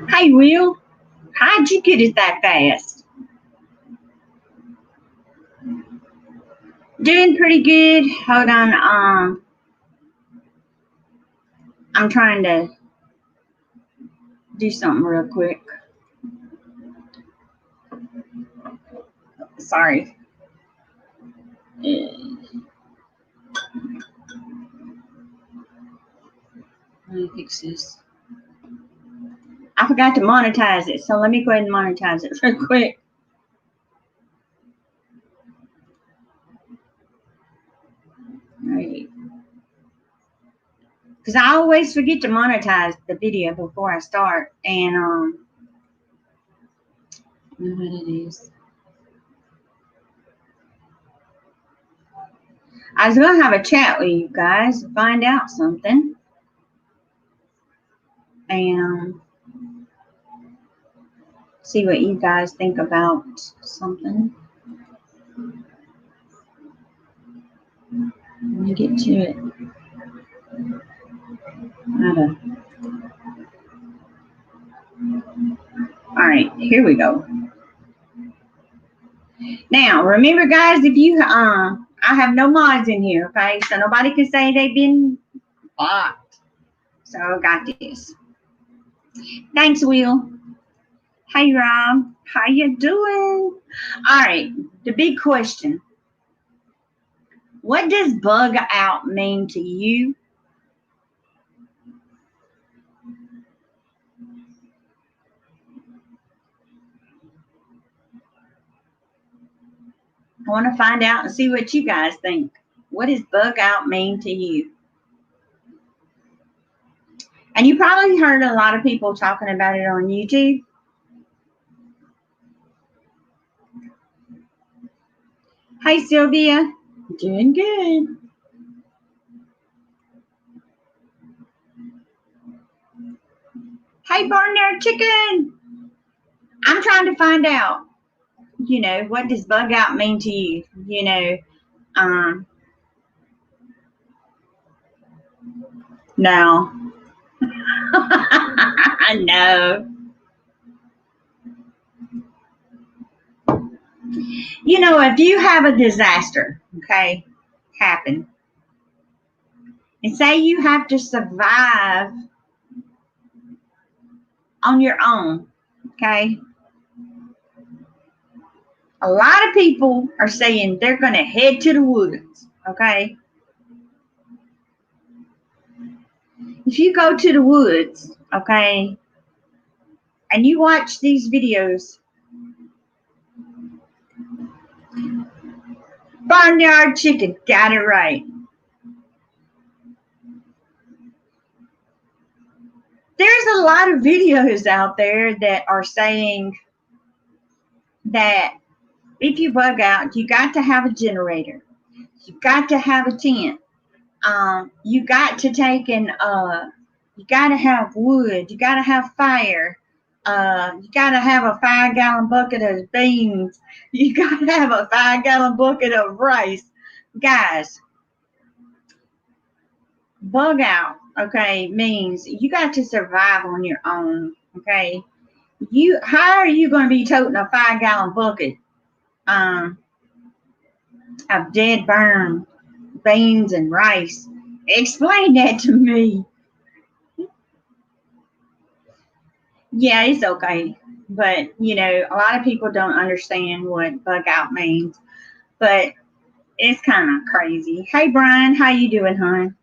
Hey, Will, how'd you get it that fast? Doing pretty good. Hold on. I'm trying to do something real quick. Sorry. Let me fix this. I forgot to monetize it, so let me go ahead and monetize it real quick. Right. Because I always forget to monetize the video before I start, and I know what it is. I was gonna have a chat with you guys to find out something, and see what you guys think about something. Let me get to it. All right, here we go. Now, remember, guys, if you I have no mods in here, okay? So nobody can say they've been blocked. So I got this. Thanks, Will. Hey, Rob. How you doing? All right, the big question. What does bug out mean to you? I want to find out and see what you guys think. What does bug out mean to you? And you probably heard a lot of people talking about it on YouTube. Hey, Sylvia. Doing good. Hey, Barnyard Chicken. I'm trying to find out, what does bug out mean to you? No. No. If you have a disaster, okay, happen, and say you have to survive on your own, okay, a lot of people are saying they're going to head to the woods, okay? If you go to the woods, okay, and you watch these videos, Barnyard Chicken, got it right. There's a lot of videos out there that are saying that if you bug out, you got to have a generator. You got to have a tent. You got to take you got to have wood. You got to have fire. You got to have a 5-gallon bucket of beans. You got to have a 5-gallon bucket of rice. Guys, bug out, okay, means you got to survive on your own, okay? How are you going to be toting a 5-gallon bucket of dead burned beans and rice? Explain that to me. Yeah, it's okay. But, a lot of people don't understand what bug out means. But it's kind of crazy. Hey, Brian, how you doing, hon?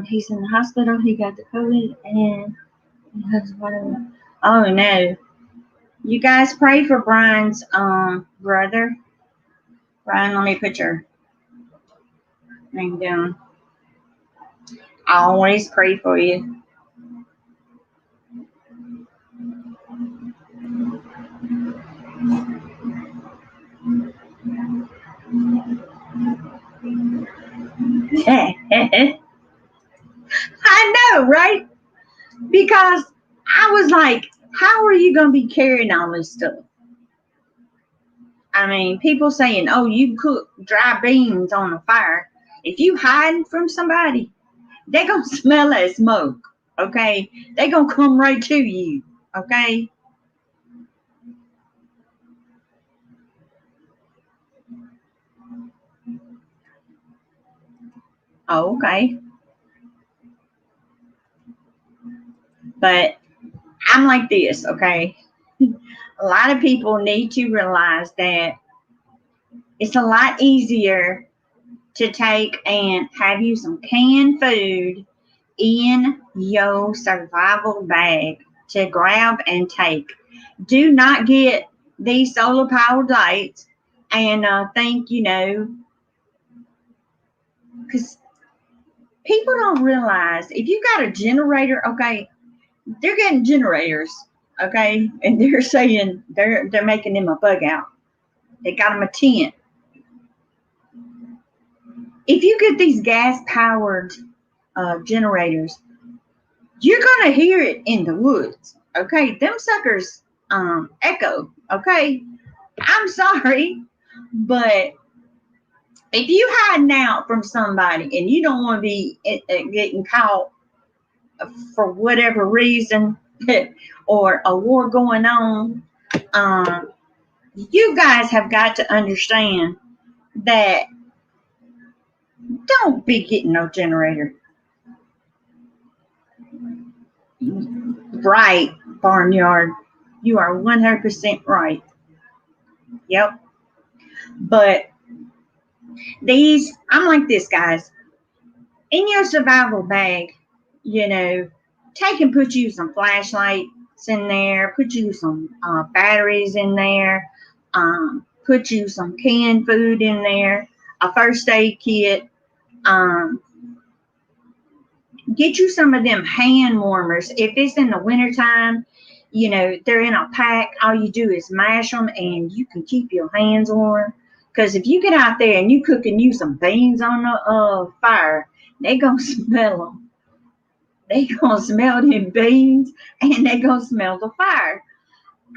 He's in the hospital. He got the COVID and he has whatever. Oh, no. You guys pray for Brian's brother. Brian, let me put your name down. I always pray for you. I know, right? Because I was like, how are you going to be carrying all this stuff? I mean, people saying, oh, you cook dry beans on a fire. If you hiding from somebody, they're going to smell that smoke, okay? They're going to come right to you, okay? Oh, okay. But I'm like this, okay? A lot of people need to realize that it's a lot easier to take and have you some canned food in your survival bag to grab and take. Do not get these solar powered lights and think, because people don't realize if you got a generator, okay, they're getting generators, okay, and they're saying they're making them a bug out. They got them a tent. If you get these gas powered generators, you're gonna hear it in the woods. Okay, them suckers echo. Okay, I'm sorry, but if you hiding out from somebody and you don't want to be getting caught for whatever reason or a war going on, um, you guys have got to understand that don't be getting no generator. Right, Barnyard. You are 100% right. Yep. But I'm like this, guys. In your survival bag, take and put you some flashlights in there, put you some batteries in there, put you some canned food in there, a first aid kit, um, get you some of them hand warmers. If it's in the wintertime, they're in a pack. All you do is mash them and you can keep your hands warm. Because if you get out there and you cooking you some beans on the fire, they going to smell them. They going to smell them beans and they going to smell the fire.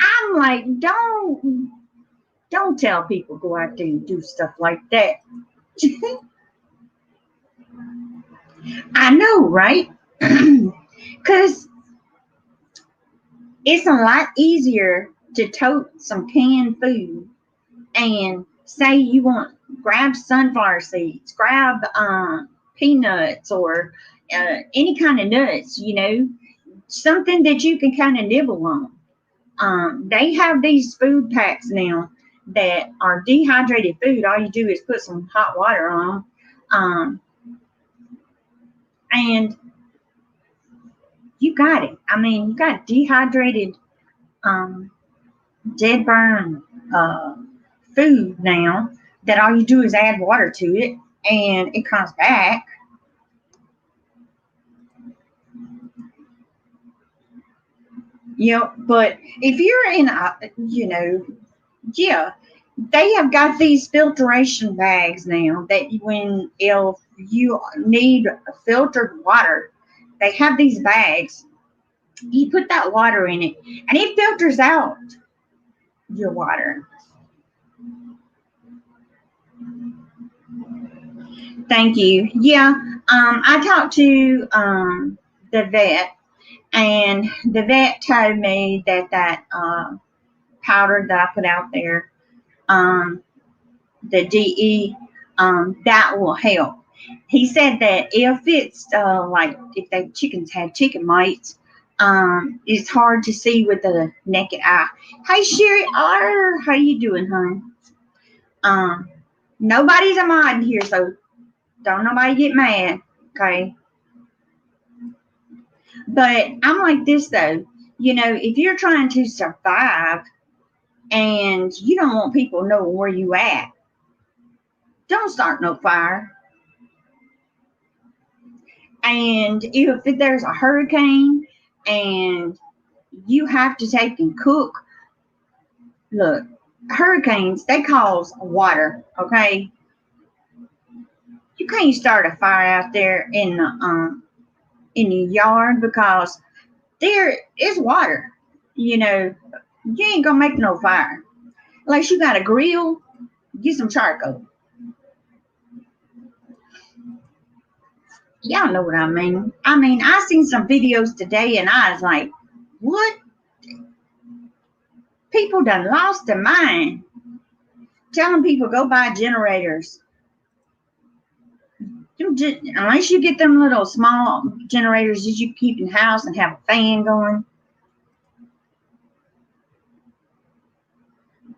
I'm like, don't tell people go out there and do stuff like that. I know, right? Because it's a lot easier to tote some canned food and say you want grab sunflower seeds, grab peanuts or any kind of nuts, something that you can kind of nibble on. They have these food packs now that are dehydrated food. All you do is put some hot water on them. And you got it. I mean, you got dehydrated, dead burn food now that all you do is add water to it and it comes back. But if you're in yeah, they have got these filtration bags now that if you need filtered water, they have these bags. You put that water in it and it filters out your water. Thank you. Yeah, I talked to the vet, and the vet told me that powder that I put out there, the DE, that will help. He said that if it's like if the chickens had chicken mites, it's hard to see with the naked eye. Hey Sherry R, how you doing, hon? Nobody's a mod here, so don't nobody get mad, okay? But I'm like this though, if you're trying to survive and you don't want people knowing where you at, don't start no fire. And if there's a hurricane and you have to take and cook, look, hurricanes, they cause water, okay? You can't start a fire out there in the yard because there is water. You ain't gonna make no fire. Unless you got a grill, get some charcoal. Y'all know what I mean. I seen some videos today and I was like, what? People done lost their mind. Telling people go buy generators. Unless you get them little small generators that you keep in the house and have a fan going.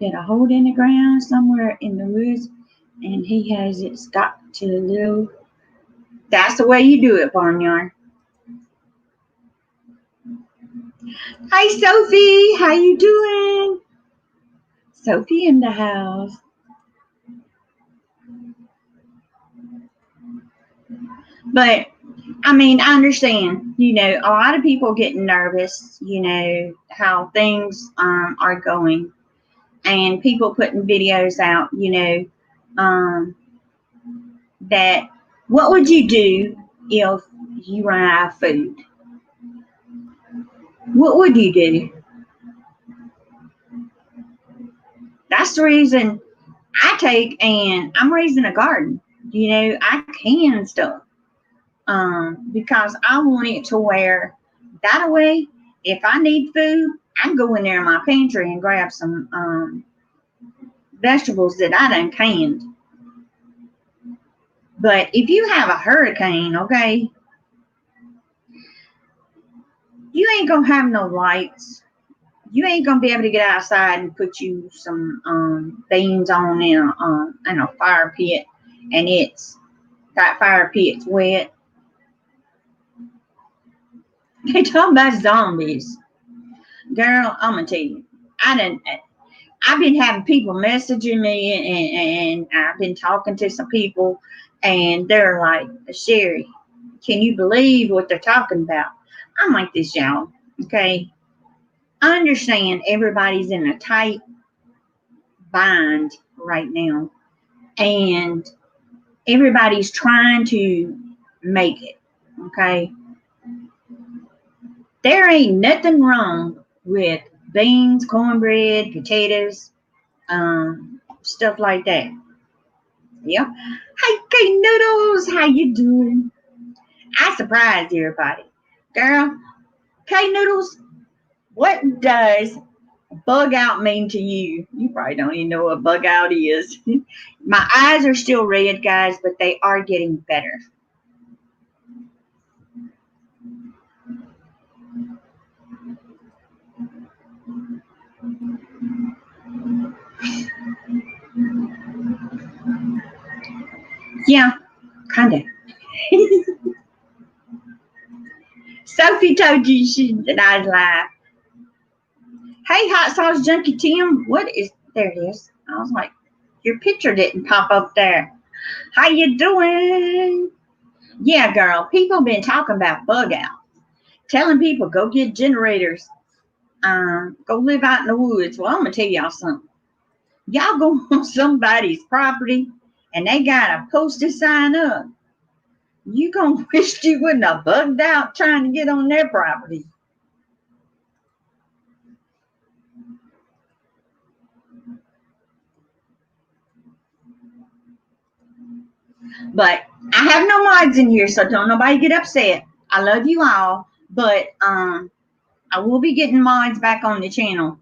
Get a hole in the ground somewhere in the woods, and he has it stuck to the little. That's the way you do it, Barnyard. Hi, Sophie. How you doing? Sophie in the house. But I understand. A lot of people getting nervous. How things are going, and people putting videos out. That what would you do if you run out of food? What would you do? That's the reason I take and I'm raising a garden. I can stuff. Because I want it to where that way, if I need food, I can go in there in my pantry and grab some vegetables that I done canned. But if you have a hurricane, okay, you ain't gonna have no lights. You ain't gonna be able to get outside and put you some beans on in a fire pit, and that fire pit's wet. They talking about zombies. Girl, I'm gonna tell you, I've been having people messaging me, and I've been talking to some people, and they're like, Sherry, can you believe what they're talking about? I'm like this, y'all. Okay, I understand everybody's in a tight bind right now, and everybody's trying to make it. Okay, there ain't nothing wrong with beans, cornbread, potatoes, stuff like that. Yeah. Hey, K Noodles, how you doing? I surprised everybody. Girl, K Noodles, what does bug out mean to you? You probably don't even know what bug out is. My eyes are still red, guys, but they are getting better. Yeah, kind of. Sophie told you that I was live. Hey, Hot Sauce Junkie Tim, what is, there it is. I was like, your picture didn't pop up there. How you doing? Yeah, girl, people been talking about bug out. Telling people, go get generators. Go live out in the woods. Well, I'm going to tell y'all something. Y'all go on somebody's property and they got a posted sign up. You going to wish you wouldn't have bugged out trying to get on their property. But I have no mods in here, so don't nobody get upset. I love you all, but I will be getting mods back on the channel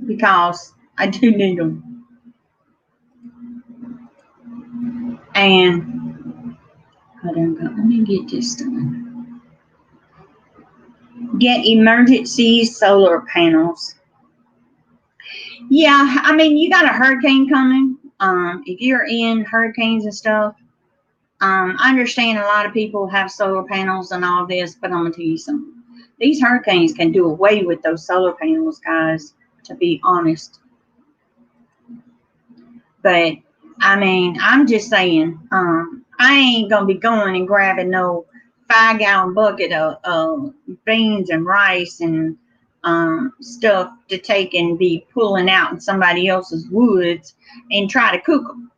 because I do need them. And hold on, let me get this done. Get emergency solar panels. Yeah, you got a hurricane coming. If you're in hurricanes and stuff, I understand a lot of people have solar panels and all this, but I'm gonna tell you something. These hurricanes can do away with those solar panels, guys, to be honest. But I'm just saying, I ain't gonna be going and grabbing no 5-gallon bucket of beans and rice and stuff to take and be pulling out in somebody else's woods and try to cook them.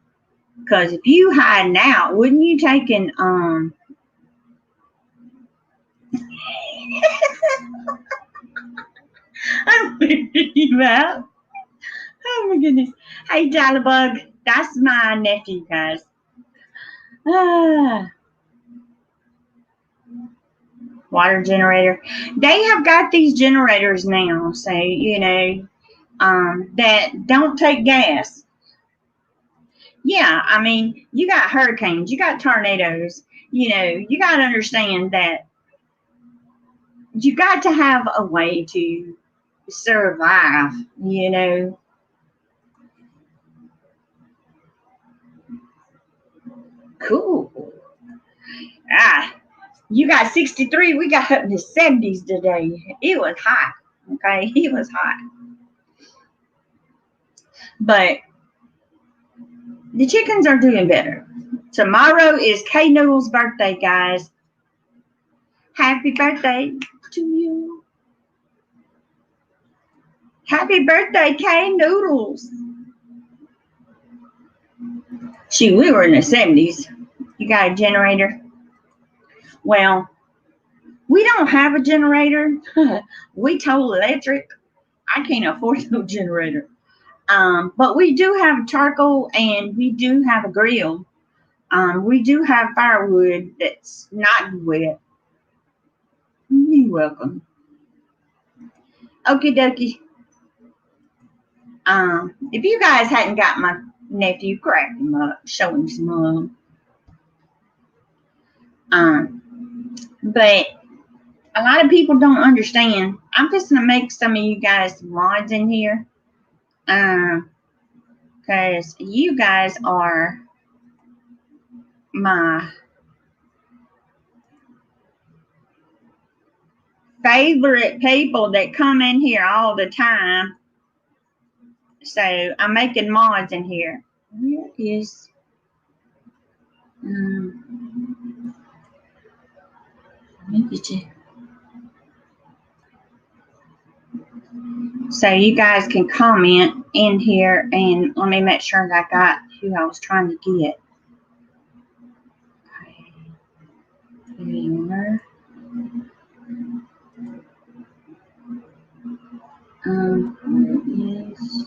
Because if you hiding out, wouldn't you taking I'm you out? Oh my goodness. Hey, Jolly that's my nephew, guys. Ah, water generator. They have got these generators now, so that don't take gas. Yeah, I mean, you got hurricanes, you got tornadoes. You got to understand that you got to have a way to survive. Cool. Ah, you got 63. We got up in the 70s today. It was hot. Okay, it was hot. But the chickens are doing better. Tomorrow is K Noodle's birthday, guys. Happy birthday to you. Happy birthday, K Noodles. Shoot, we were in the 70s. You got a generator? Well, we don't have a generator. We tow electric. I can't afford no generator. But we do have charcoal and we do have a grill. We do have firewood that's not wet. You're welcome. Okie dokie. If you guys hadn't got my nephew, crack him up, show him some love. But a lot of people don't understand. I'm just gonna make some of you guys mods in here. Because you guys are my favorite people that come in here all the time. So I'm making mods in here. Where is let me get you. So you guys can comment in here and let me make sure that I got who I was trying to get. Okay. Here you are. Where it is.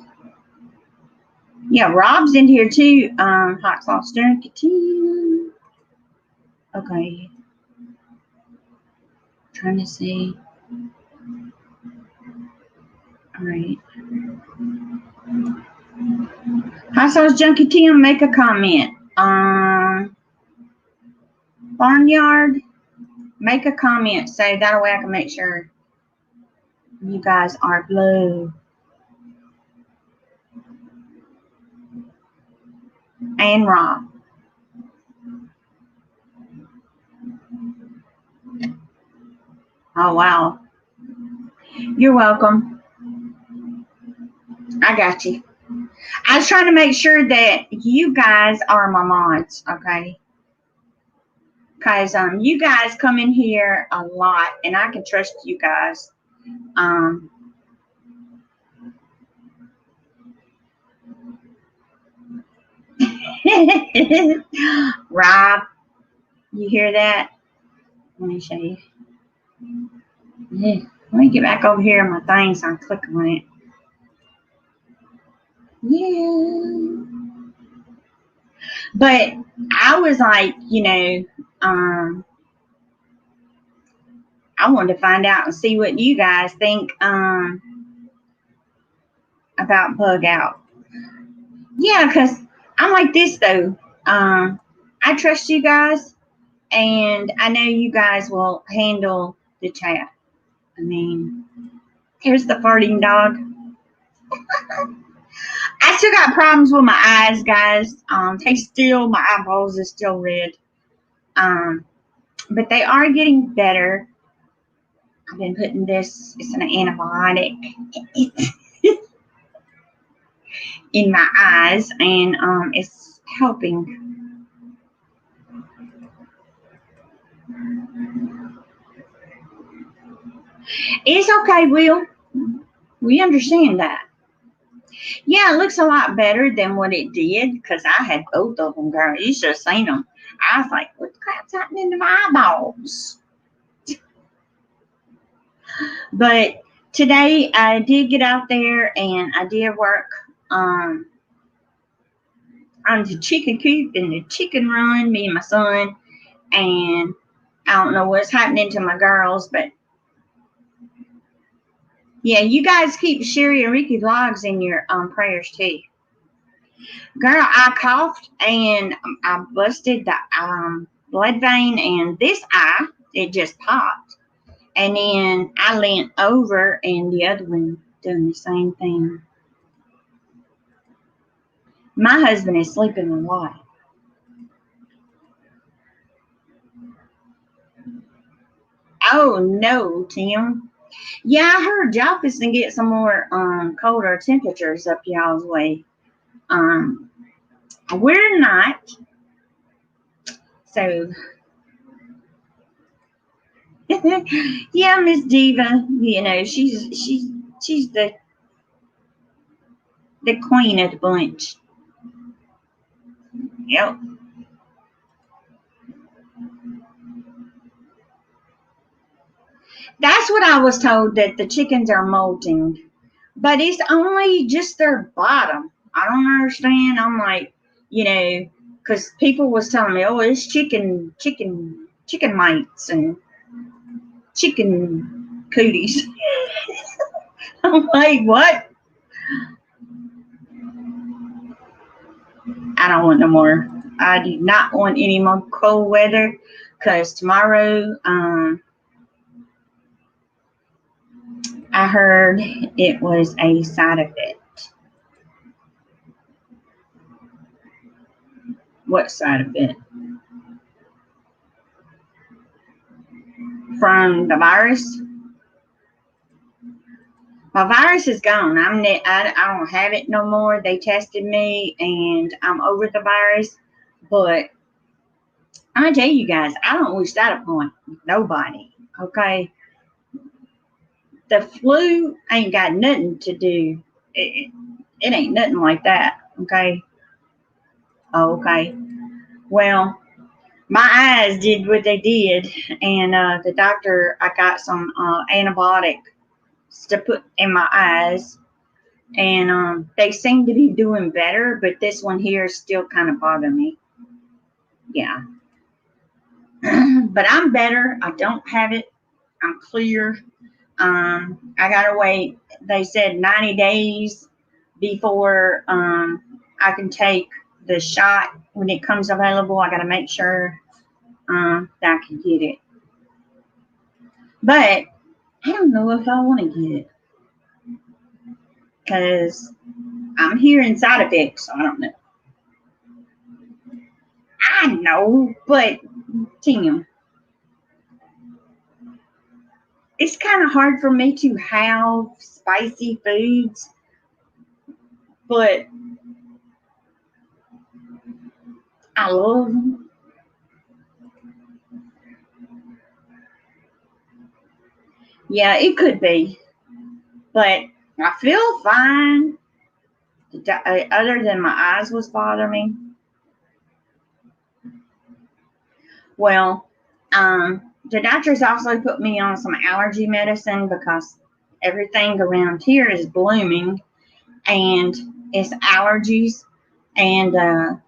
Yeah, Rob's in here too. Hot sauce tea. Okay. Trying to see. All right. Hot sauce junkie Tim, make a comment. Barnyard, make a comment so that way I can make sure you guys are blue. And Rob. Oh, wow. You're welcome. I got you. I was trying to make sure that you guys are my mods, okay? Because you guys come in here a lot, and I can trust you guys. Rob, you hear that? Let me show you. Yeah. Let me get back over here on my thing so I can click on it. Yeah. But I was like, I wanted to find out and see what you guys think about Bug Out. Yeah, because I'm like this though. I trust you guys, and I know you guys will handle the chat. I mean, here's the farting dog. I still got problems with my eyes, guys. My eyeballs are still red. But they are getting better. I've been putting this, it's an antibiotic in my eyes, and it's helping. It's okay, Will. We understand that. Yeah, it looks a lot better than what it did because I had both of them, girl. You should have seen them. I was like, what the crap's happening to my eyeballs? But today I did get out there and I did work on the chicken coop and the chicken run, me and my son, and I don't know what's happening to my girls, but yeah, you guys keep Sherry and Ricky vlogs in your prayers too. Girl, I coughed and I busted the blood vein, and this eye, it just popped. And then I leant over and the other one done the same thing. My husband is sleeping a lot. Oh no, Tim. Yeah, I heard y'all to get some more colder temperatures up y'all's way. We're not. So yeah, Miss Diva, you know, she's the queen of the bunch. Yep. That's what I was told, that the chickens are molting. But it's only just their bottom. I don't understand. I'm like, you know, because people was telling me, oh, it's chicken mites and chicken cooties. I'm like, what? I don't want no more. I do not want any more cold weather, because tomorrow, I heard it was a side effect. What side effect? From the virus? My virus is gone. I don't have it no more. They tested me and I'm over the virus. But I tell you guys, I don't wish that upon nobody. Okay. The flu ain't got nothing to do. It ain't nothing like that. Okay. Okay. Well, my eyes did what they did, and the doctor, I got some antibiotic to put in my eyes, and they seem to be doing better, but this one here still kind of bothers me. Yeah. But I'm better. I don't have it. I'm clear. I gotta wait. They said 90 days before I can take the shot. When it comes available, I gotta make sure that I can get it. But I don't know if I want to get it, because I'm hearing side effects. So I don't know. I know, but Tim, it's kind of hard for me to have spicy foods, but I love them. Yeah, it could be, but I feel fine. Other than my eyes was bothering me. Well, the doctors also put me on some allergy medicine, because everything around here is blooming and it's allergies. And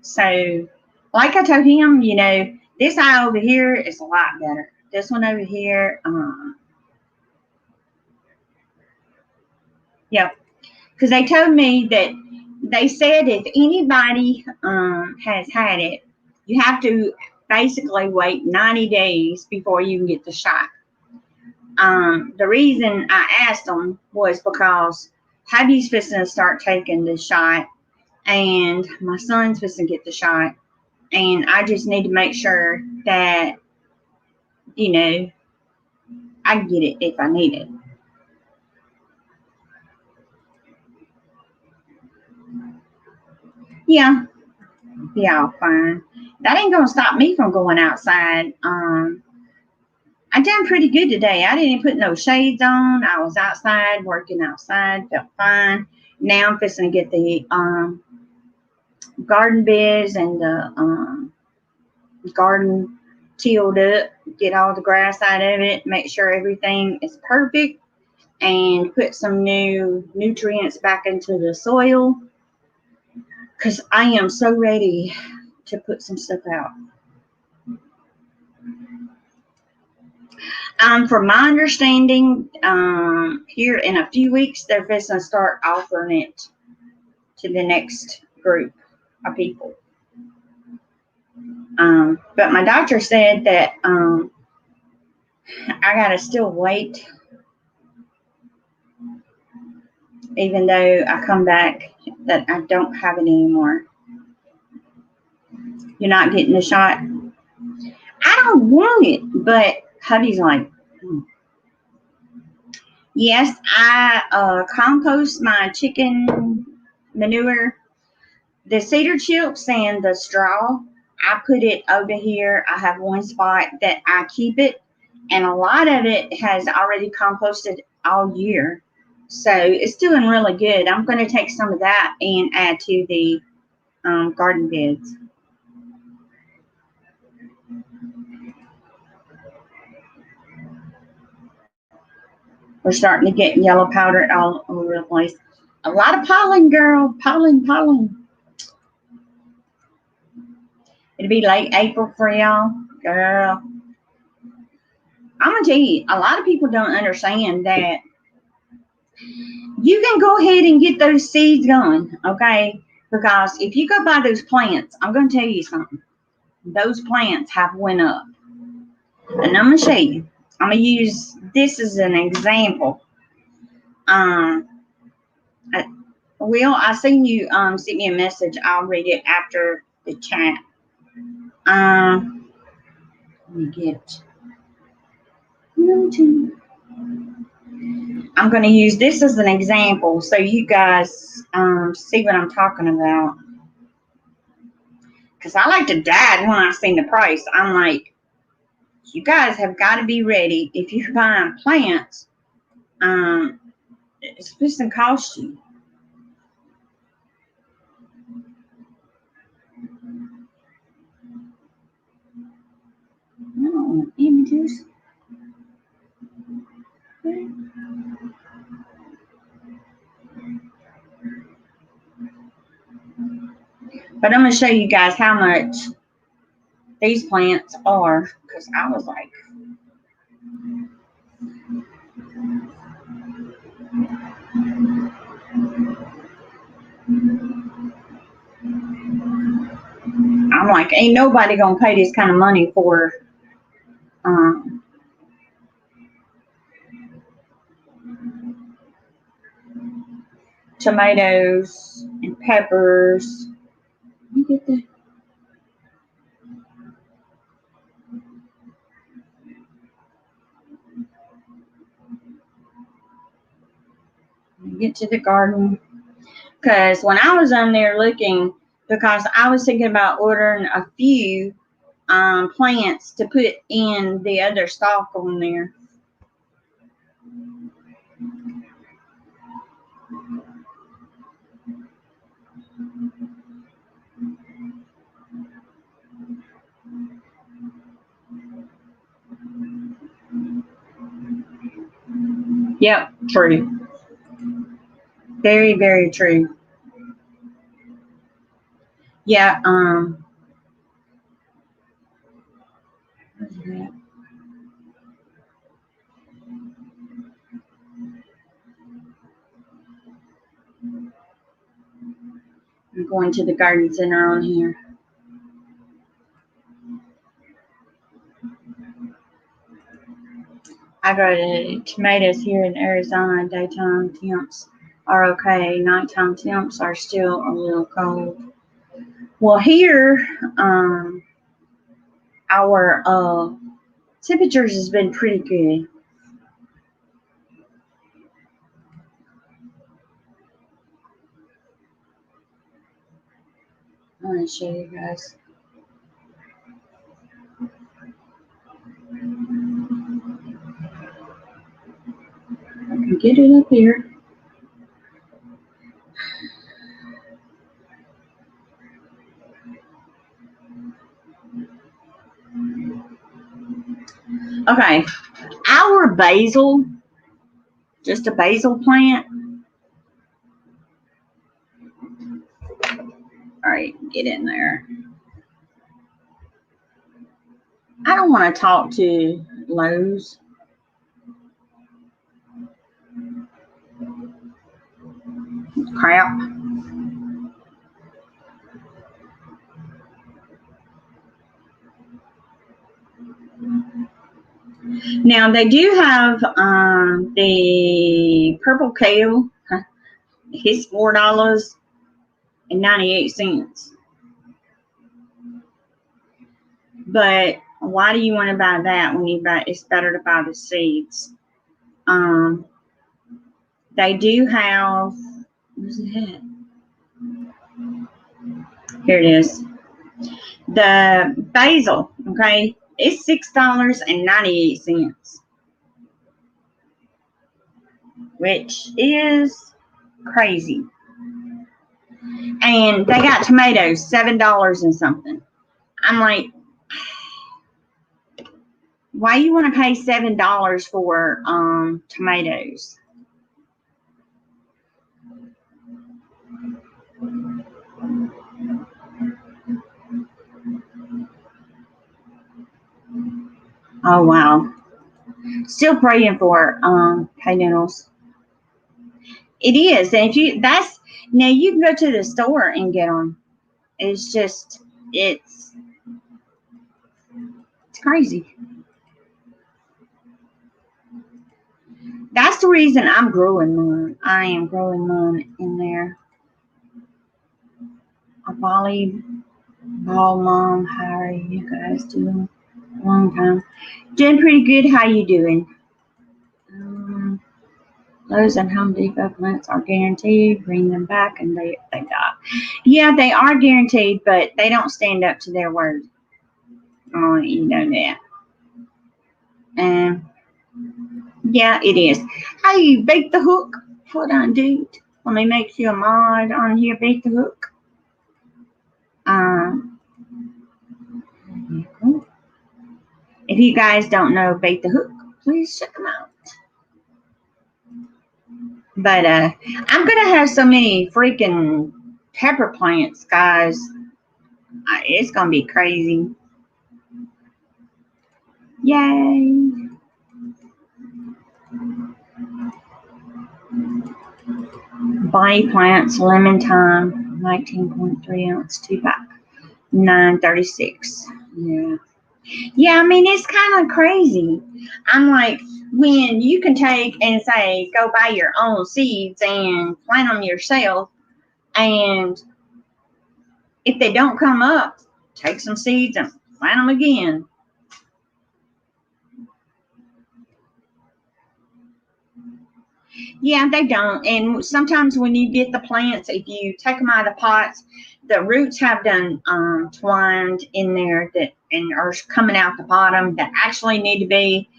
so, like I told him, you know, this eye over here is a lot better. This one over here, yeah, because they told me that they said if anybody has had it, you have to basically wait 90 days before you can get the shot. The reason I asked them was because hubby's fixing to start taking the shot, and my son's fixing to get the shot, and I just need to make sure that, you know, I can get it if I need it. Yeah, be all fine. That ain't gonna stop me from going outside. I done pretty good today. I didn't put no shades on. I was outside, working outside, felt fine. Now I'm fixing to get the garden beds and the garden tilled up, get all the grass out of it, make sure everything is perfect, and put some new nutrients back into the soil, because I am so ready to put some stuff out. From my understanding, here in a few weeks, they're going to start offering it to the next group of people. But my doctor said that I gotta still wait, even though I come back, that I don't have it anymore. You're not getting the shot? I don't want it, but hubby's like, yes, I compost my chicken manure, the cedar chips and the straw. I put it over here. I have one spot that I keep it, and a lot of it has already composted all year. So it's doing really good. I'm going to take some of that and add to the garden beds. We're starting to get yellow powder all over the place. A lot of pollen, girl. Pollen. It'll be late April for y'all. Girl. I'm going to tell you, a lot of people don't understand that you can go ahead and get those seeds going, okay? Because if you go buy those plants, I'm going to tell you something. Those plants have went up. And I'm going to show you. I'm going to use this as an example. Will, I seen you send me a message. I'll read it after the chat. Let me get I'm going to use this as an example so you guys see what I'm talking about. Because I like to die when I seen the price. I'm like, you guys have got to be ready. If you're buying plants, it's supposed to cost you. No, images. Okay. But I'm going to show you guys how much these plants are, because I was like, ain't nobody going to pay this kind of money for tomatoes and peppers. You get that? Get to the garden, because when I was on there looking, because I was thinking about ordering a few plants to put in the other stalk on there. Yep, true. Very, very true. Yeah, I'm going to the garden center on here. I grow tomatoes here in Arizona. Daytime temps are okay. Nighttime temps are still a little cold. Well, here, our temperatures has been pretty good. I'm going to show you guys. I can get it up here. Okay, our basil Just a basil plant. All right, get in there. I don't want to talk to Lowe's. Crap. Now they do have the purple kale. It's $4.98. But why do you want to buy that when you buy? It's better to buy the seeds. They do have. Where's it at? Here it is. The basil. Okay, it's $6.98, which is crazy. And they got tomatoes, $7 and something. I'm like, why you want to pay $7 for tomatoes? Oh wow. Still praying for hay needles. It is, and if you now you can go to the store and get them. It's just it's crazy. That's the reason I'm growing mine. I am growing mine in there. A volleyball mom, how are you guys doing? Long time. Doing pretty good. How you doing? Lowe's and Home Depot plants are guaranteed. Bring them back and they die. Yeah, they are guaranteed, but they don't stand up to their word. Oh, you know that. And yeah, it is. Hey, Bake the Hook. Hold on, dude. Let me make you a mod on here. Bake the Hook. If you guys don't know Bake the Hook, please check them out. But I'm gonna have so many freaking pepper plants, guys. It's gonna be crazy. Yay! Bonnie plants, lemon thyme, 19.3 ounce, 2-pack, $9.36. Yeah. I mean, it's kind of crazy. I'm like, when you can take and say, go buy your own seeds and plant them yourself, and if they don't come up, take some seeds and plant them again. Yeah, they don't. And sometimes when you get the plants, if you take them out of the pots, the roots have done twined in there that and are coming out the bottom that actually need to be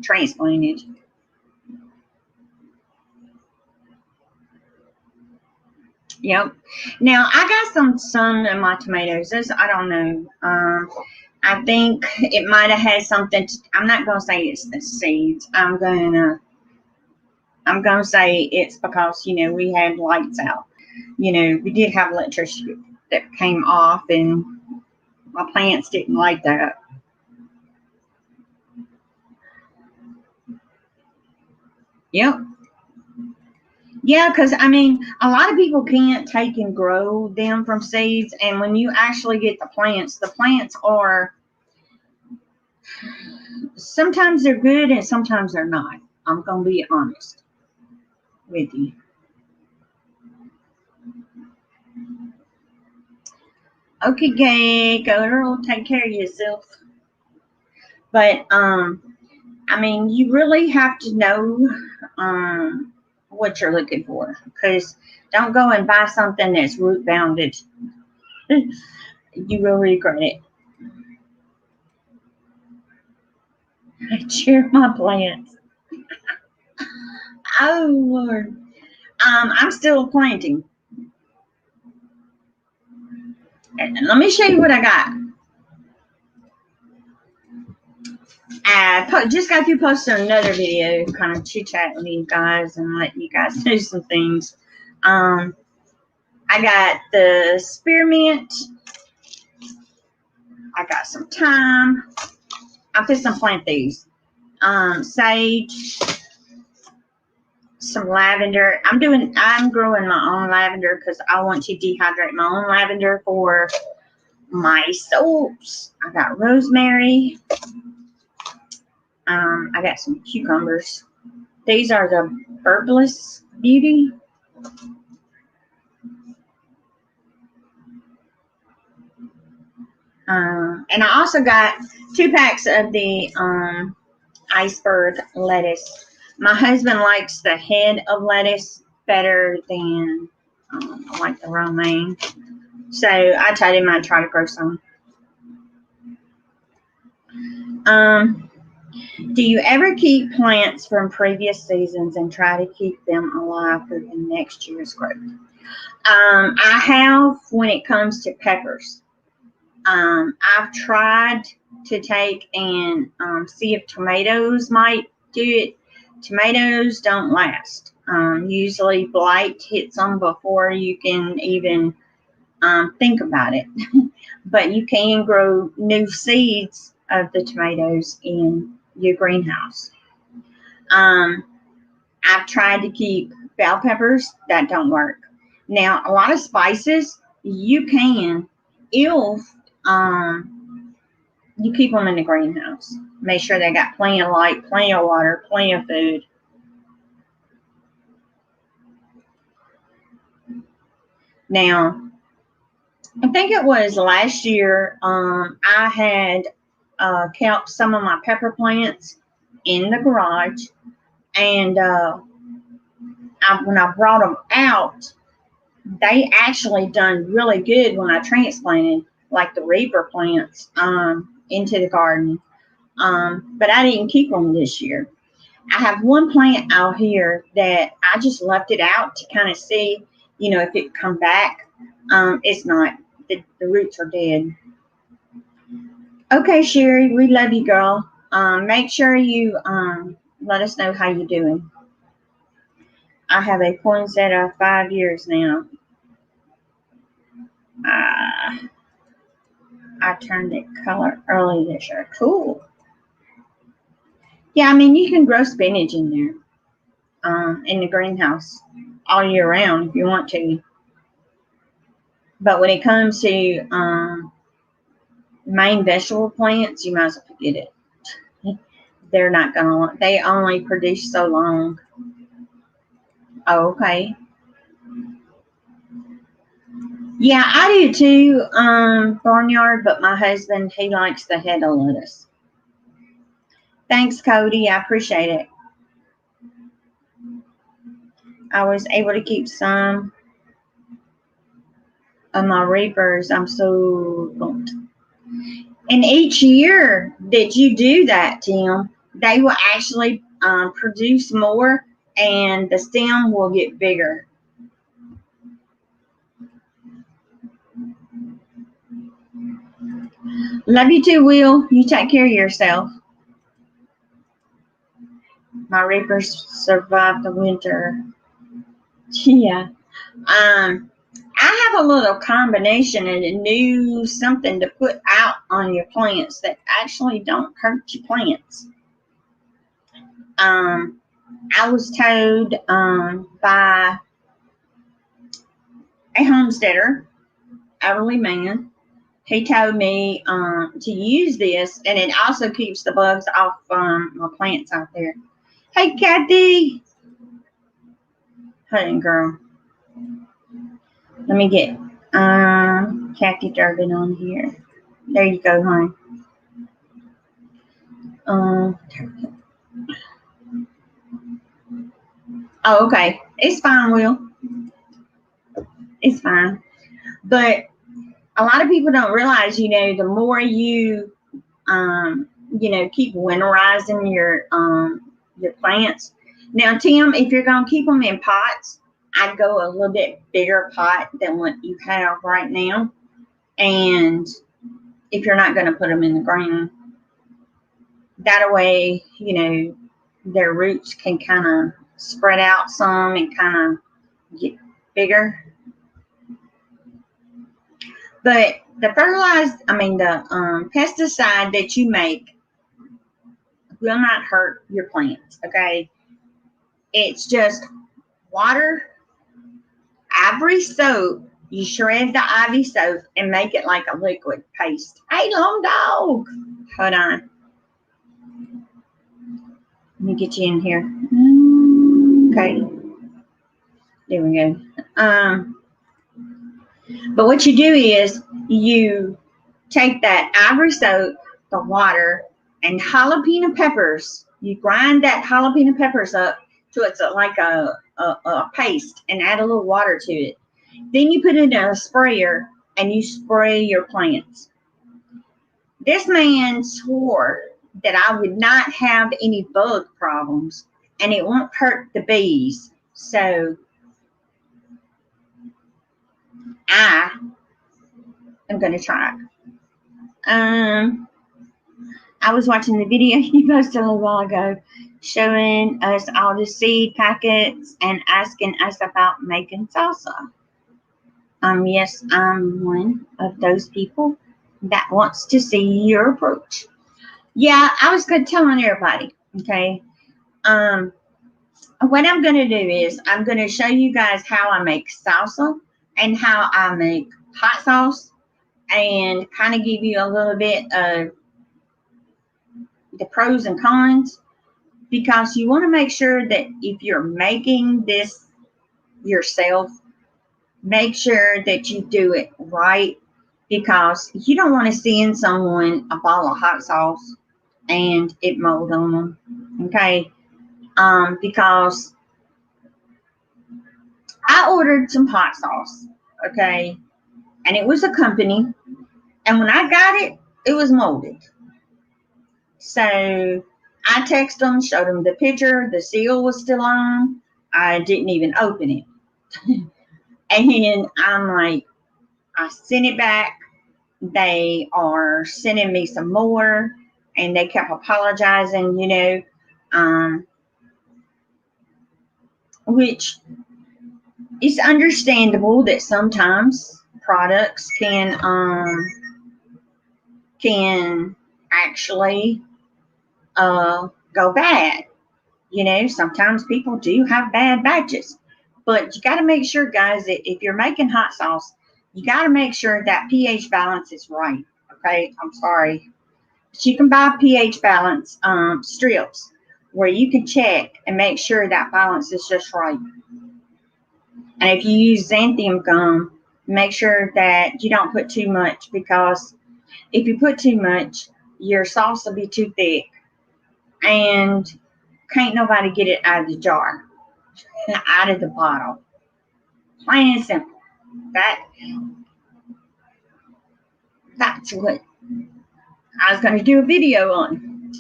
transplanted. Yep. Now I got some in my tomatoes. I don't know. I think it might have had something. I'm not gonna say it's the seeds. I'm gonna say it's because we had lights out. We did have electricity that came off, and my plants didn't like that. Yep. Yeah, because I mean, a lot of people can't take and grow them from seeds, and when you actually get the plants are sometimes they're good and sometimes they're not. I'm gonna be honest with you. Okay, gay girl, take care of yourself. But I mean, you really have to know what you're looking for, because don't go and buy something that's root bounded. You will regret it. I cheer my plants. Oh Lord. I'm still planting. And let me show you what I got. just got through posting another video, kind of chit-chat with you guys and let you guys know some things. I got the spearmint. I got some thyme. I put some plant these. Sage, some lavender. I'm growing my own lavender because I want to dehydrate my own lavender for my soaps. I got rosemary. I got some cucumbers. These are the Herbalist Beauty. And I also got 2 packs of the iceberg lettuce. My husband likes the head of lettuce better than I like the romaine. So I told him I'd try to grow some. Do you ever keep plants from previous seasons and try to keep them alive for the next year's growth? I have when it comes to peppers. I've tried to take and see if tomatoes might do it. Tomatoes don't last. Usually blight hits them before you can even think about it. But you can grow new seeds of the tomatoes in your greenhouse. I've tried to keep bell peppers. That don't work. Now, a lot of spices, you can, if you keep them in the greenhouse. Make sure they got plenty of light, plenty of water, plenty of food. Now, I think it was last year, I had kept some of my pepper plants in the garage, and when I brought them out, they actually done really good when I transplanted, like the Reaper plants, into the garden. But I didn't keep them this year. I have one plant out here that I just left it out to kind of see, if it would come back. It's not. The roots are dead. Okay, Sherry, we love you, girl. Make sure you let us know how you're doing. I have a poinsettia of 5 years now. I turned it color early this year. Cool. Yeah, I mean, you can grow spinach in there, in the greenhouse all year round if you want to. But when it comes to main vegetable plants, you might as well forget it. They're not gonna. They only produce so long. Oh, okay. Yeah, I do too, barnyard, but my husband, he likes the head of lettuce. Thanks, Cody. I appreciate it. I was able to keep some of my Reapers. I'm so pumped. And each year that you do that, Tim, they will actually produce more and the stem will get bigger. Love you too, Will. You take care of yourself. My Reapers survived the winter. Yeah. I have a little combination and a new something to put out on your plants that actually don't hurt your plants. I was told by a homesteader, elderly man. He told me to use this, and it also keeps the bugs off my plants out there. Hey, Kathy. Honey, girl. Let me get Kathy Durgan on here. There you go, honey. Oh, okay. It's fine, Will. It's fine. But a lot of people don't realize, the more you, keep winterizing your plants. Now, Tim, if you're going to keep them in pots, I'd go a little bit bigger pot than what you have right now. And if you're not going to put them in the ground. That way, their roots can kind of spread out some and kind of get bigger. But the pesticide that you make will not hurt your plants, okay? It's just water, ivory soap. You shred the ivory soap and make it like a liquid paste. Hey, long dog. Hold on. Let me get you in here. Okay. There we go. But what you do is you take that ivory soap, the water, and jalapeno peppers. You grind that jalapeno peppers up to it's like a paste and add a little water to it. Then you put it in a sprayer and you spray your plants. This man swore that I would not have any bug problems and it won't hurt the bees. So I am going to try. I was watching the video you posted a little while ago showing us all the seed packets and asking us about making salsa. Yes, I'm one of those people that wants to see your approach. Yeah, I was good telling everybody, okay? What I'm going to do is I'm going to show you guys how I make salsa and how I make hot sauce and kind of give you a little bit of the pros and cons, because you want to make sure that if you're making this yourself, make sure that you do it right, because you don't want to send someone a bottle of hot sauce and it mold on them, okay? Because I ordered some hot sauce, okay, and it was a company, and when I got it, it was molded. So I texted them, showed them the picture, the seal was still on. I didn't even open it. And I'm like, I sent it back. They are sending me some more, and they kept apologizing, which is understandable that sometimes products can actually go bad. Sometimes people do have bad batches, but you got to make sure, guys, that if you're making hot sauce, you got to make sure that pH balance is right. Okay, I'm sorry, but you can buy pH balance strips where you can check and make sure that balance is just right. And if you use xanthan gum, make sure that you don't put too much, because if you put too much, your sauce will be too thick and can't nobody get it out of the jar, out of the bottle. Plain and simple. That's what I was going to do a video on.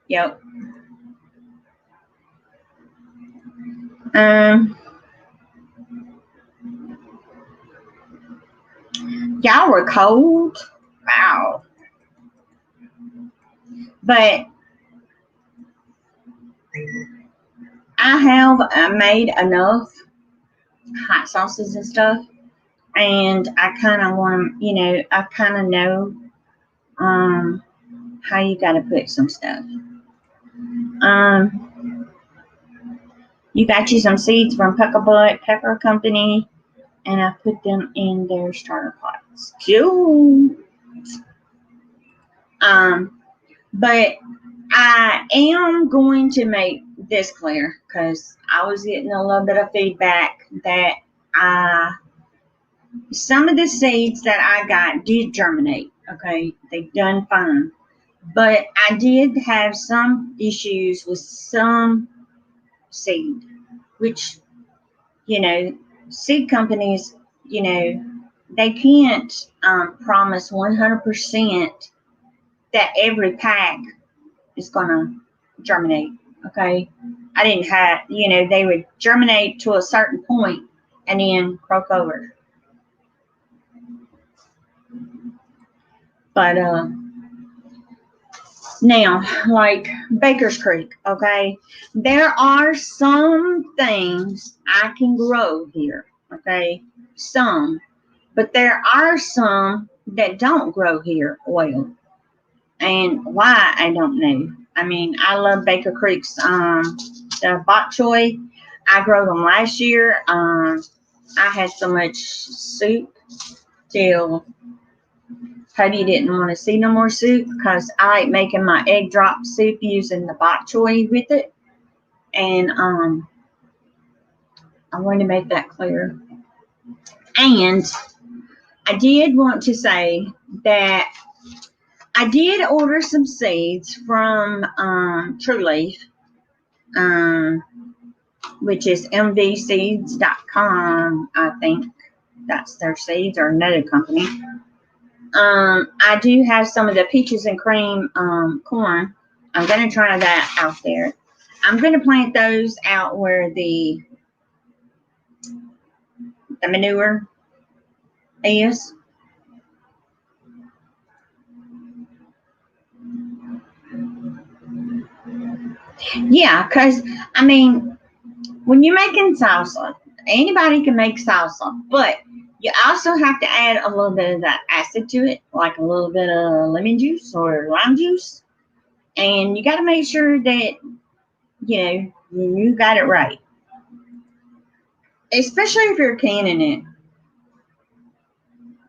Yep. Y'all were cold. Wow. But I have made enough hot sauces and stuff, and I kind of want, I kind of know how you got to put some stuff. You got you some seeds from Puckabutt Pepper Company, and I put them in their starter pots. Cute. But I am going to make this clear, because I was getting a little bit of feedback that some of the seeds that I got did germinate. Okay, they've done fine, but I did have some issues with some seed, which, seed companies, they can't promise 100% that every pack is going to germinate. Okay, I didn't have, they would germinate to a certain point and then croak over. But Now, like Baker's Creek, okay, there are some things I can grow here, okay, some, but there are some that don't grow here well, and why I don't know. I mean, I love Baker Creek's the bok choy. I grew them last year. I had so much soup till Cody didn't want to see no more soup because I like making my egg drop soup using the bok choy with it. And I want to make that clear. And I did want to say that I did order some seeds from True Leaf, which is mvseeds.com. I think that's their seeds, or another company. I do have some of the peaches and cream corn. I'm going to try that out there. I'm going to plant those out where the manure is. Yeah, because, I mean, when you're making salsa, anybody can make salsa, but you also have to add a little bit of that acid to it, like a little bit of lemon juice or lime juice. And you got to make sure that, you got it right. Especially if you're canning it.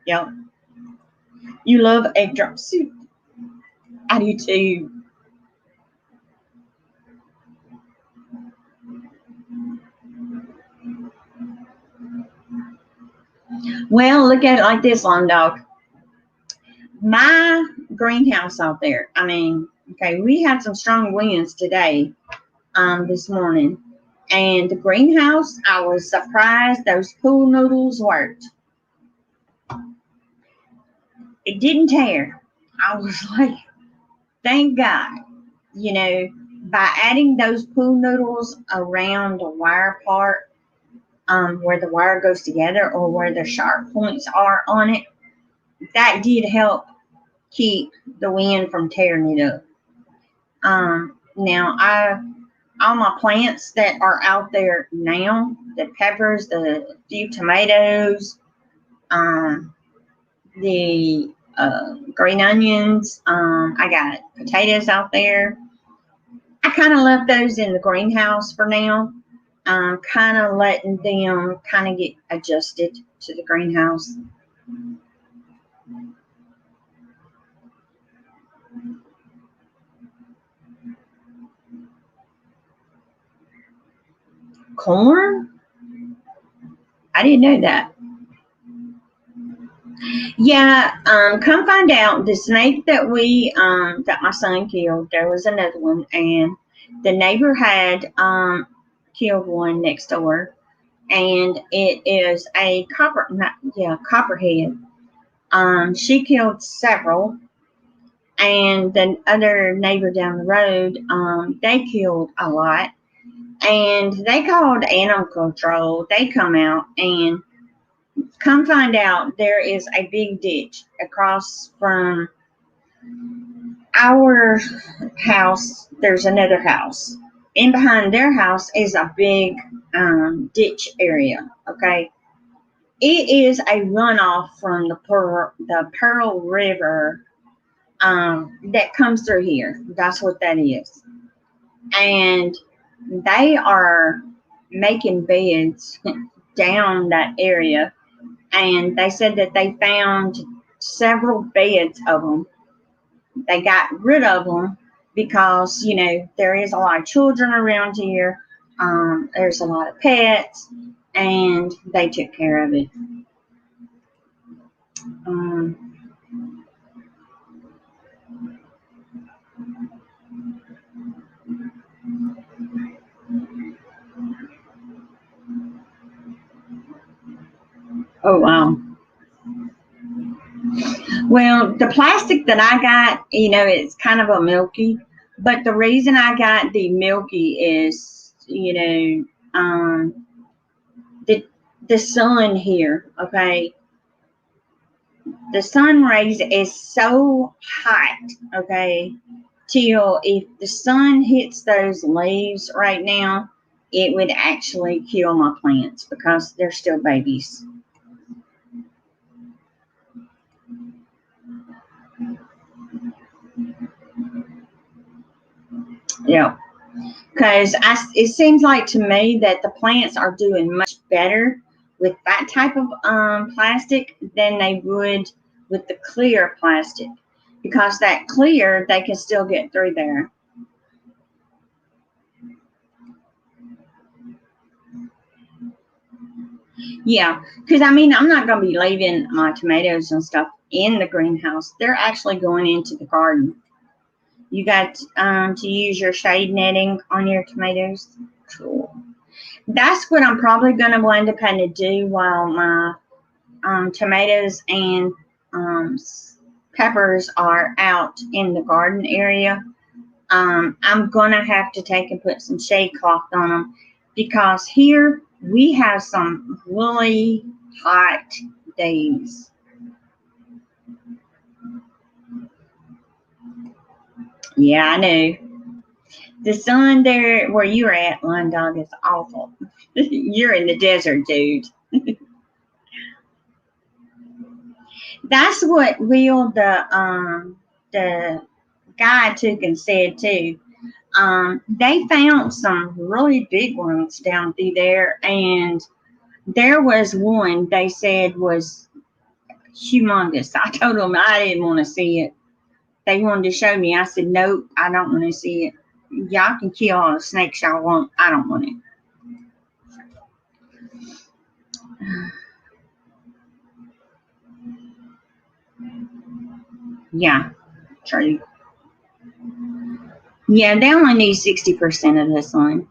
Yep. You love egg drop soup. I do too. Well, look at it like this, Long Dog. My greenhouse out there, I mean, okay, we had some strong winds today, this morning. And the greenhouse, I was surprised those pool noodles worked. It didn't tear. I was like, thank God. By adding those pool noodles around the wire part, where the wire goes together or where the sharp points are on it, that did help keep the wind from tearing it up. Now, all my plants that are out there now, the peppers, the few tomatoes, the green onions, I got potatoes out there. I kind of left those in the greenhouse for now. Kind of letting them kind of get adjusted to the greenhouse. Corn? I didn't know that. Yeah, come find out, the snake that that my son killed, there was another one, and the neighbor had killed one next door, and it is a copperhead. She killed several, and the other neighbor down the road, they killed a lot, and they called animal control. They come out, and come find out there is a big ditch across from our house. There's another house. In behind their house is a big ditch area. Okay, it is a runoff from the Pearl River that comes through here. That's what that is. And they are making beds down that area. And they said that they found several beds of them. They got rid of them because, there is a lot of children around here. There's a lot of pets, and they took care of it. Oh, wow. Well, the plastic that I got, it's kind of a milky. But the reason I got the milky is, the sun here, okay? The sun rays is so hot, okay, till if the sun hits those leaves right now, it would actually kill my plants because they're still babies. Yeah, because it seems like to me that the plants are doing much better with that type of plastic than they would with the clear plastic, because that clear, they can still get through there. Yeah, because I mean, I'm not going to be leaving my tomatoes and stuff in the greenhouse. They're actually going into the garden. You got to use your shade netting on your tomatoes. Cool. That's what I'm probably going to wind up having to do while my tomatoes and peppers are out in the garden area. I'm going to have to take and put some shade cloth on them, because here we have some really hot days. Yeah, I know. The sun there where you're at, Lund Dog, is awful. You're in the desert, dude. That's what Will, the guy, took and said too. They found some really big ones down through there, and there was one they said was humongous. I told them I didn't want to see it. They wanted to show me. I said, nope, I don't want to see it. Y'all can kill all the snakes y'all want. I don't want it. Yeah, true. Yeah, they only need 60% of the sun.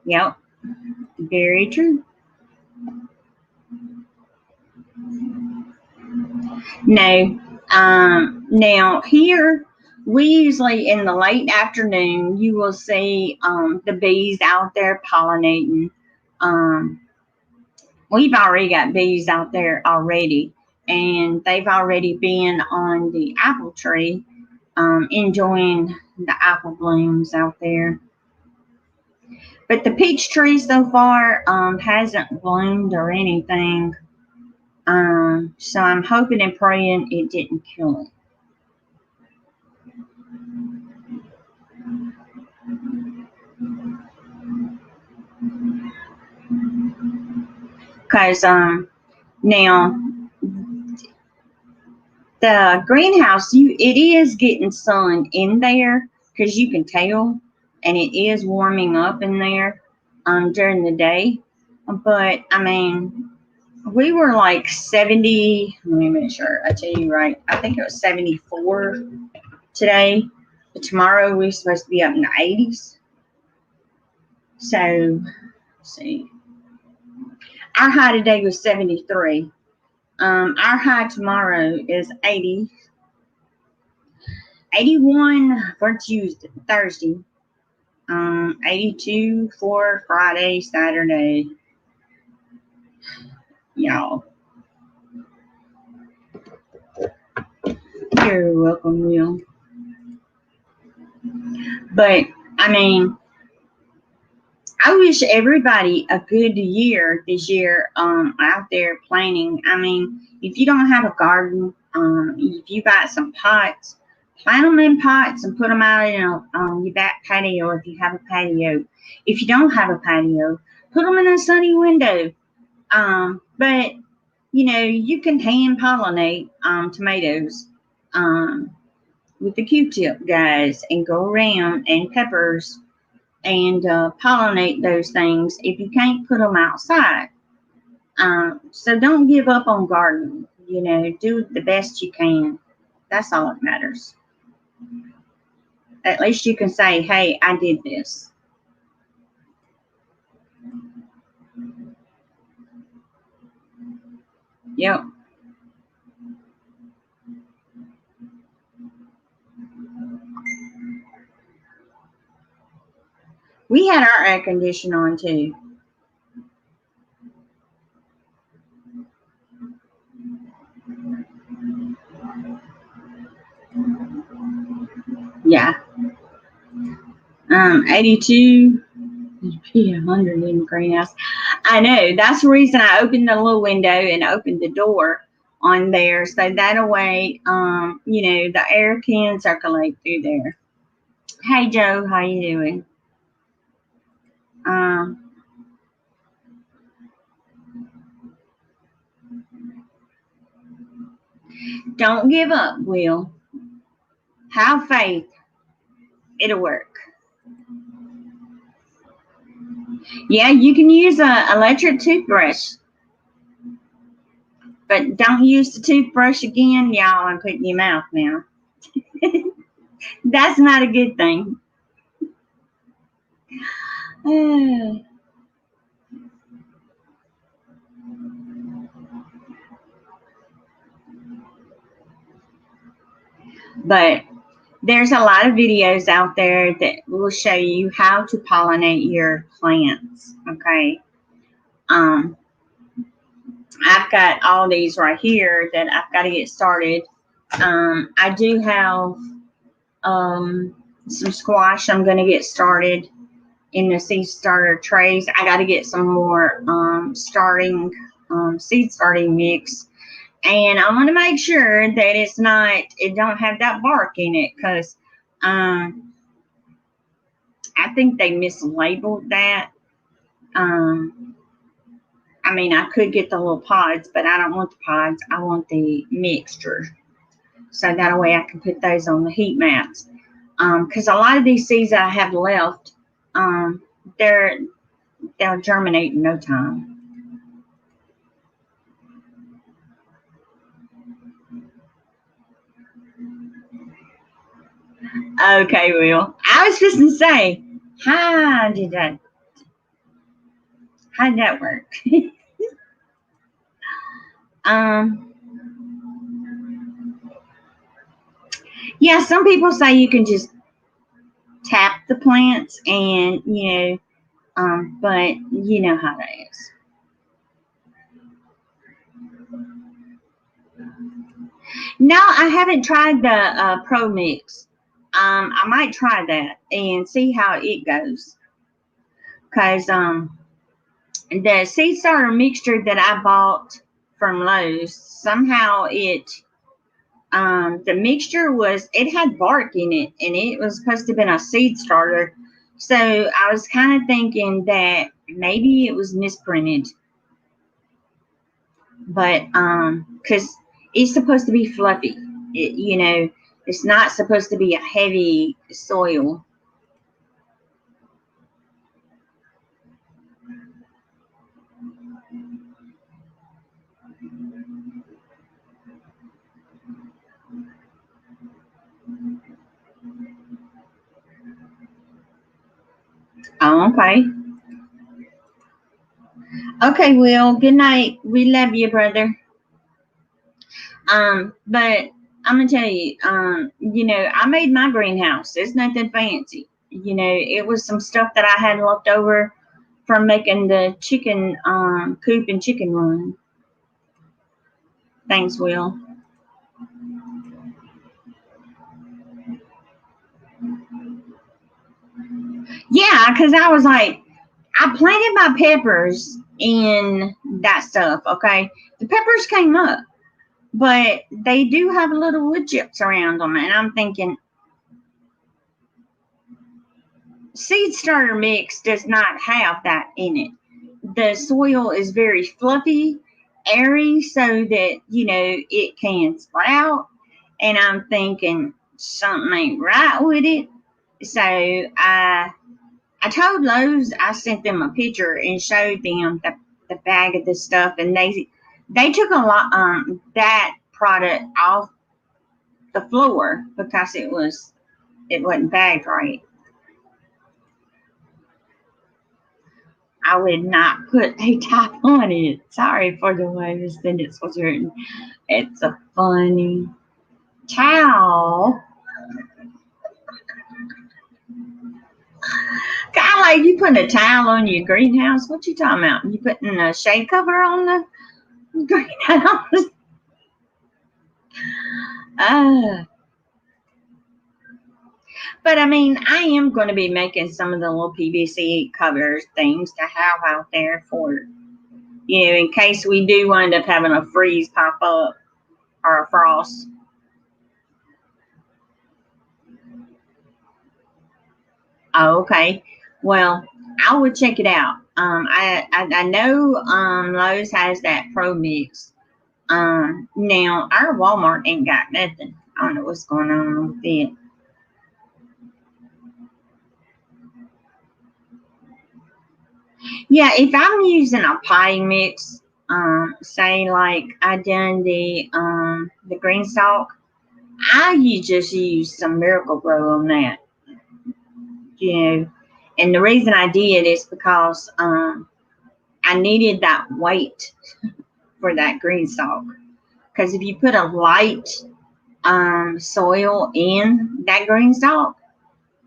Yep, very true. No. Now here, we usually in the late afternoon, you will see the bees out there pollinating. Um, we've already got bees out there already, and they've already been on the apple tree, enjoying the apple blooms out there. But the peach tree so far hasn't bloomed or anything. So I'm hoping and praying it didn't kill it. Because now the greenhouse, it is getting sun in there, because you can tell, and it is warming up in there during the day. But I mean, we were like 70. Let me make sure I tell you right. I think it was 74 today. But tomorrow we're supposed to be up in the 80s. So, let's see. Our high today was 73. Our high tomorrow is 80. 81 for Tuesday, Thursday. 82 for Friday, Saturday. Y'all. You're welcome, Will. But, I mean, I wish everybody a good year this year out there planting. I mean, if you don't have a garden, if you got some pots, plant them in pots and put them out in your back patio if you have a patio. If you don't have a patio, put them in a sunny window. But, you can hand pollinate tomatoes with the Q-tip guys and go around, and peppers, and pollinate those things if you can't put them outside. So don't give up on gardening. Do the best you can. That's all that matters. At least you can say, hey, I did this. Yep. We had our air conditioner on too. Yeah. 82. It'd be 100 in the greenhouse. I know. That's the reason I opened the little window and opened the door on there, so that way, the air can circulate through there. Hey Joe, how you doing? Don't give up, Will. Have faith. It'll work. Yeah, you can use an electric toothbrush. But don't use the toothbrush again, y'all, and put it in your mouth now. That's not a good thing. But there's a lot of videos out there that will show you how to pollinate your plants, okay? I've got all these right here that I've got to get started. I do have some squash I'm going to get started in the seed starter trays. I got to get some more seed starting mix. And I want to make sure that it don't have that bark in it, because I think they mislabeled that. I mean, I could get the little pods, but I don't want the pods. I want the mixture. So that way I can put those on the heat mats. Because a lot of these seeds I have left, they'll germinate in no time. Okay, Will. I was just to say, how did that work? Yeah, some people say you can just tap the plants and, but you know how that is. No, I haven't tried the Pro Mix. I might try that and see how it goes. Because the seed starter mixture that I bought from Lowe's, somehow the mixture it had bark in it, and it was supposed to have been a seed starter. So I was kind of thinking that maybe it was misprinted. But because it's supposed to be fluffy, it's not supposed to be a heavy soil. Oh, okay. Okay, Will. Good night. We love you, brother. But I'm gonna tell you, I made my greenhouse. It's nothing fancy. It was some stuff that I had left over from making the chicken coop and chicken run. Thanks, Will. Yeah, because I was like, I planted my peppers in that stuff, okay? The peppers came up, but they do have little wood chips around them, and I'm thinking, seed starter mix does not have that in it. The soil is very fluffy, airy, so that, it can sprout, and I'm thinking something ain't right with it. So I told Lowe's, I sent them a picture and showed them the bag of the stuff, and they took a lot that product off the floor because it wasn't bagged right. I would not put a top on it. Sorry for the way the sentence was written. It's a funny towel. Kind of like you putting a towel on your greenhouse. What you talking about? You putting a shade cover on the greenhouse? But I mean, I am going to be making some of the little PVC cover things to have out there for, in case we do wind up having a freeze pop up or a frost. Oh, okay. Well, I would check it out. I know Lowe's has that Pro Mix. Now our Walmart ain't got nothing. I don't know what's going on with it. Yeah, if I'm using a pie mix, say like I done the green stalk, just use some Miracle Grow on that. You know, and the reason I did is because I needed that weight for that green stalk. Because if you put a light soil in that green stalk,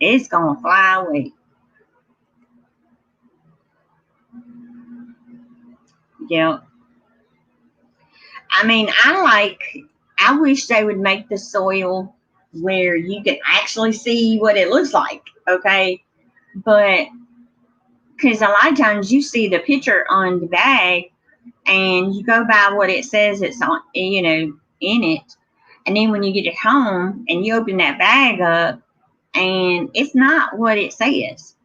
it's gonna fly away. Yeah. I mean, I wish they would make the soil where you can actually see what it looks like, okay? But because a lot of times you see the picture on the bag and you go by what it says it's on, in it. And then when you get it home and you open that bag up and it's not what it says.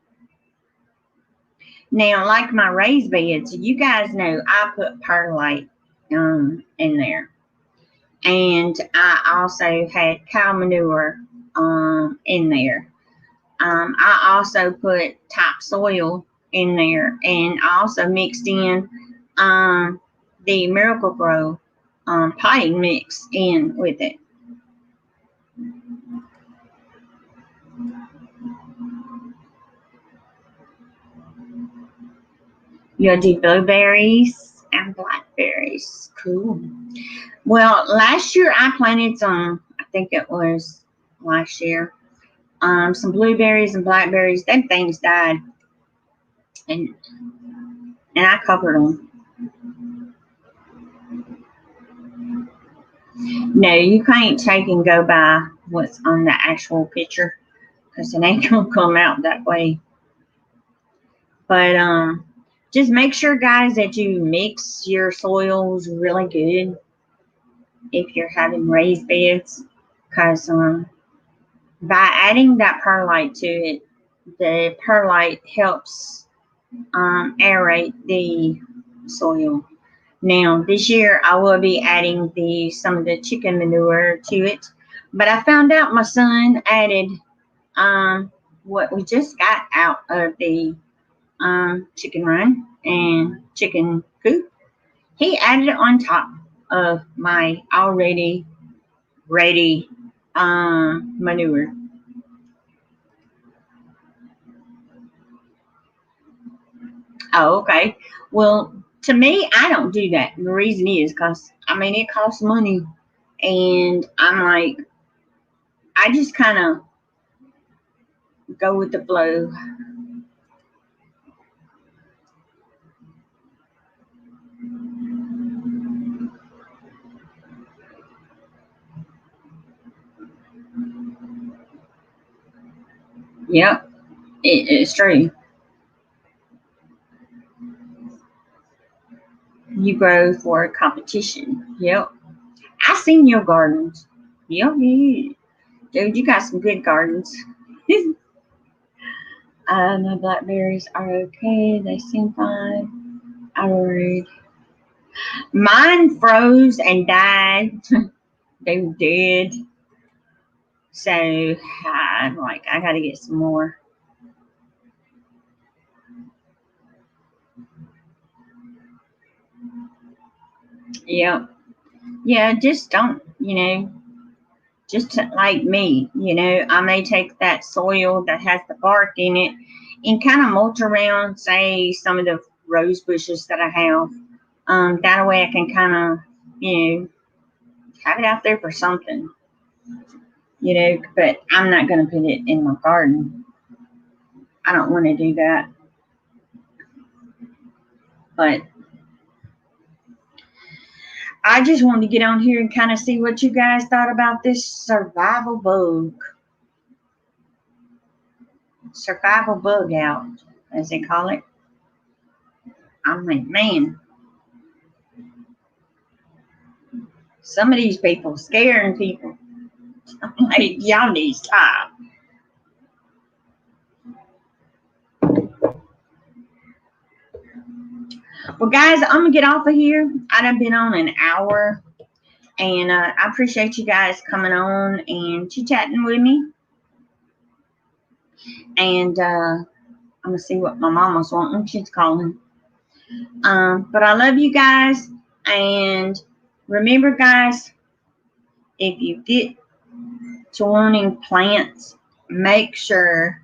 Now, like my raised beds, you guys know I put perlite in there. And I also had cow manure in there. I also put topsoil in there, and I also mixed in the Miracle Grow potting mix in with it. You'll do blueberries and blackberries. Cool. Well, last year I planted some, I think it was last year, some blueberries and blackberries. Them things died, and I covered them. No, you can't take and go by what's on the actual picture because it ain't gonna come out that way. But just make sure, guys, that you mix your soils really good if you're having raised beds, because by adding that perlite to it, the perlite helps aerate the soil. Now, this year I will be adding some of the chicken manure to it, but I found out my son added what we just got out of the chicken run and chicken coop. He added it on top of my already ready manure. Oh, okay. Well, to me, I don't do that. The reason is because I mean it costs money, and I'm like, I just kind of go with the flow. Yep, it's true. You grow for competition. Yep. I seen your gardens. Yep, dude, you got some good gardens. My blackberries are okay. They seem fine. I worried. Mine froze and died. They were dead. So I'm like, I gotta get some more. Yep. Yeah, just don't, just like me, I may take that soil that has the bark in it and kind of mulch around, say, some of the rose bushes that I have. That way I can kind of, have it out there for something, but I'm not going to put it in my garden. I don't want to do that. But I just wanted to get on here and kind of see what you guys thought about this survival book. survival bug out, as they call it. I mean, man, some of these people scaring people. I'm like, y'all need to stop. Well, guys, I'm gonna get off of here. I done been on an hour, and I appreciate you guys coming on and chit chatting with me. And I'm gonna see what my mama's wanting. She's calling. But I love you guys, and remember, guys, if you get to wanting plants, make sure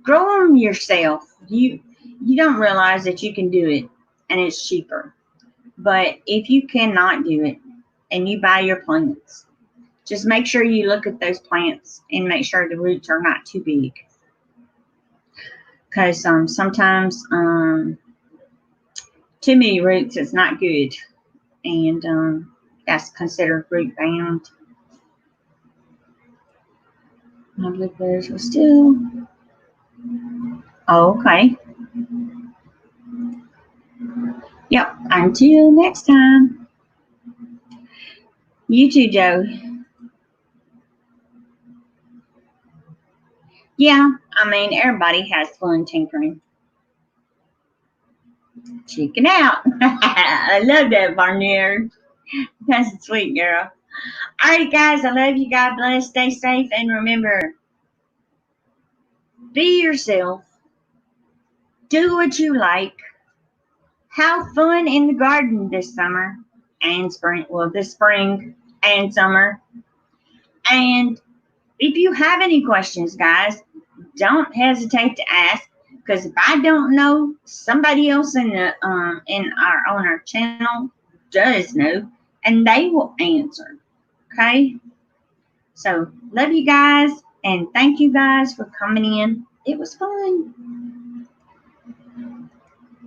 grow them yourself. You don't realize that you can do it, and it's cheaper. But if you cannot do it, and you buy your plants, just make sure you look at those plants and make sure the roots are not too big. Because sometimes too many roots is not good, and that's considered root bound. My blueberries are still okay. Yep. Until next time. You too, Joe. Yeah, I mean, everybody has fun tinkering. Check it out. I love that, Barnier. That's a sweet girl. All right, guys, I love you. God bless. Stay safe. And remember, be yourself. Do what you like. Have fun in the garden this summer and spring. Well, this spring and summer. And if you have any questions, guys, don't hesitate to ask. Because if I don't know, somebody else in our channel does know, and they will answer. Okay. So love you guys, and thank you guys for coming in. It was fun.